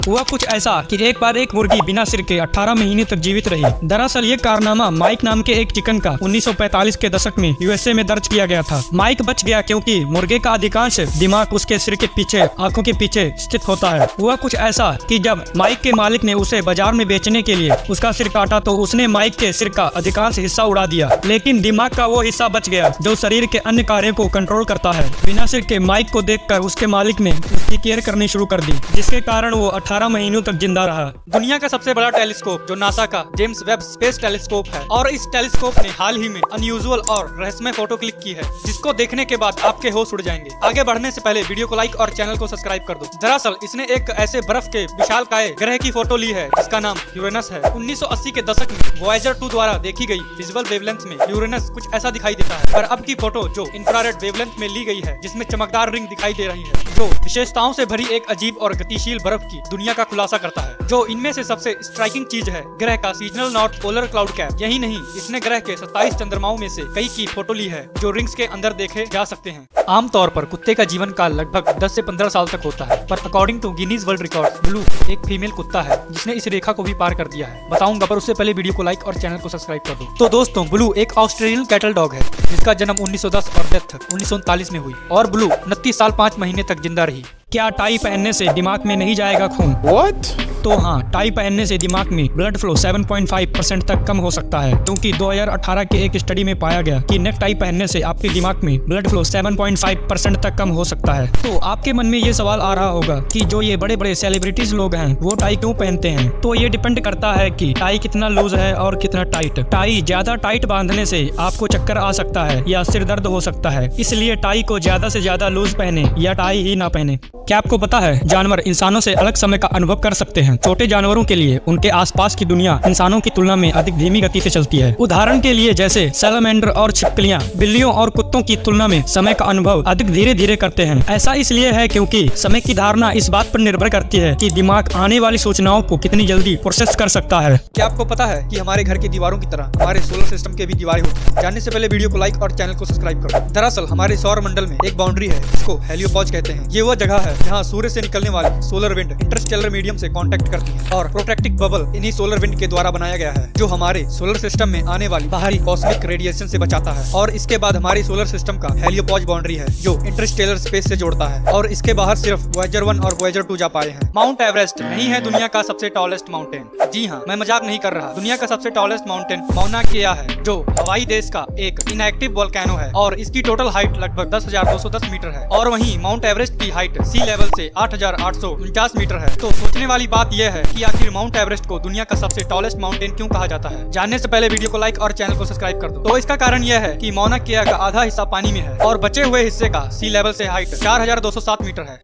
हुआ कुछ ऐसा कि एक बार एक मुर्गी बिना सिर के 18 महीने तक जीवित रही। दरअसल ये कारनामा माइक नाम के एक चिकन का 1945 के दशक में यूएसए में दर्ज किया गया था। माइक बच गया क्योंकि मुर्गे का अधिकांश दिमाग उसके सिर के पीछे आंखों के पीछे स्थित होता है। हुआ कुछ ऐसा कि जब माइक के मालिक ने उसे बाजार में बेचने के लिए उसका सिर काटा तो उसने माइक के सिर का अधिकांश हिस्सा उड़ा दिया, लेकिन दिमाग का वो हिस्सा बच गया जो शरीर के अन्य कार्यों को कंट्रोल करता है। बिना सिर के माइक को देखकर उसके मालिक ने उसकी केयर करनी शुरू कर दी, जिसके कारण वो 18 महीनों तक जिंदा रहा। दुनिया का सबसे बड़ा टेलीस्कोप जो नासा का जेम्स वेब स्पेस टेलीस्कोप है, और इस टेलीस्कोप ने हाल ही में अनयूजुअल और रहस्यमय फोटो क्लिक की है, जिसको देखने के बाद आपके होश उड़ जाएंगे। आगे बढ़ने से पहले वीडियो को लाइक और चैनल को सब्सक्राइब कर दो। दरअसल इसने एक ऐसे बर्फ के विशालकाय ग्रह की फोटो ली है जिसका नाम यूरेनस है। 1980 के दशक में वॉयेजर 2 द्वारा देखी गई विजुअल वेवलेंथ में यूरेनस कुछ ऐसा दिखाई देता है, पर अब की फोटो जो इंफ्रारेड वेवलेंथ में ली गई है, जिसमें चमकदार रिंग दिखाई दे रही है जो विशेषताओं से भरी एक अजीब और गतिशील बर्फ की दुनिया का खुलासा करता है। जो इनमें से सबसे स्ट्राइकिंग चीज है ग्रह का seasonal north polar cloud cap. यही नहीं, इसने ग्रह के 27 चंद्रमाओं में से कई की फोटो ली है जो रिंग्स के अंदर देखे जा सकते हैं। आमतौर पर कुत्ते का जीवन काल लगभग 10 से 15 साल तक होता है, पर according to Guinness World Record Blue एक फीमेल कुत्ता है जिसने इस रेखा को भी पार कर दिया है। बताऊंगा, पर उससे पहले वीडियो को लाइक और चैनल को सब्सक्राइब कर दो। तो दोस्तों, ब्लू एक ऑस्ट्रेलियन कैटल डॉग है जिसका जन्म 1910 और डेथ 1939 में हुई, और ब्लू 29 साल 5 महीने तक जिंदा रही। क्या टाई पहनने से दिमाग में नहीं जाएगा खून? What? तो हाँ, टाई पहनने से दिमाग में ब्लड फ्लो 7.5% तक कम हो सकता है, क्योंकि 2018 के एक स्टडी में पाया गया कि नेक टाई पहनने से आपके दिमाग में ब्लड फ्लो 7.5% तक कम हो सकता है। तो आपके मन में ये सवाल आ रहा होगा कि जो ये बड़े बड़े सेलिब्रिटीज लोग हैं वो टाई क्यों पहनते हैं? तो ये डिपेंड करता है कि टाई कितना लूज है और कितना टाइट। टाई ज्यादा टाइट बांधने से आपको चक्कर आ सकता है या सिर दर्द हो सकता है, इसलिए टाई को ज्यादा से ज्यादा लूज पहने या टाई ही ना पहने। क्या आपको पता है जानवर इंसानों से अलग समय का अनुभव कर सकते हैं? छोटे जानवरों के लिए उनके आसपास की दुनिया इंसानों की तुलना में अधिक धीमी गति से चलती है। उदाहरण के लिए जैसे सैलमेंडर और छिपकलियां बिल्लियों और कुत्तों की तुलना में समय का अनुभव अधिक धीरे धीरे करते हैं। ऐसा इसलिए है क्योंकि समय की धारणा इस बात पर निर्भर करती है कि दिमाग आने वाली सूचनाओं को कितनी जल्दी प्रोसेस कर सकता है। क्या आपको पता है कि हमारे घर की दीवारों की तरह हमारे सोलर सिस्टम के भी दीवारें होती हैं? जानने से पहले वीडियो को लाइक और चैनल को सब्सक्राइब करो। दरअसल हमारे सौर मंडल में एक बाउंड्री है जिसको हेलियोपॉज कहते हैं। ये वह जगह है जहाँ सूर्य से निकलने वाली सोलर विंड इंटरस्टेलर मीडियम से कांटेक्ट करती है, और प्रोटेक्टिव बबल इन्हीं सोलर विंड के द्वारा बनाया गया है जो हमारे सोलर सिस्टम में आने वाली बाहरी कॉस्मिक रेडिएशन से बचाता है। और इसके बाद हमारी सोलर सिस्टम का हेलियोपॉज बाउंड्री है जो इंटरस्टेलर स्पेस से जोड़ता है, और इसके बाहर सिर्फ वॉयेजर 1 और वॉयेजर 2 जा पाए हैं। माउंट एवरेस्ट नहीं है दुनिया का सबसे टॉलेस्ट माउंटेन। जी हाँ, मैं मजाक नहीं कर रहा। दुनिया का सबसे टॉलेस्ट माउंटेन माउना केआ है जो हवाई देश का एक इनएक्टिव वोल्केनो है, और इसकी टोटल हाइट लगभग 10,210 मीटर है। और वहीं माउंट एवरेस्ट की हाइट सी लेवल से 8,849 मीटर है। तो सोचने वाली बात यह है कि आखिर माउंट एवरेस्ट को दुनिया का सबसे टॉलेस्ट माउंटेन क्यों कहा जाता है? जानने से पहले वीडियो को लाइक और चैनल को सब्सक्राइब कर दो। तो इसका कारण यह है कि माउना केआ का आधा हिस्सा पानी में है और बचे हुए हिस्से का सी लेवल से हाइट 4,207 मीटर है।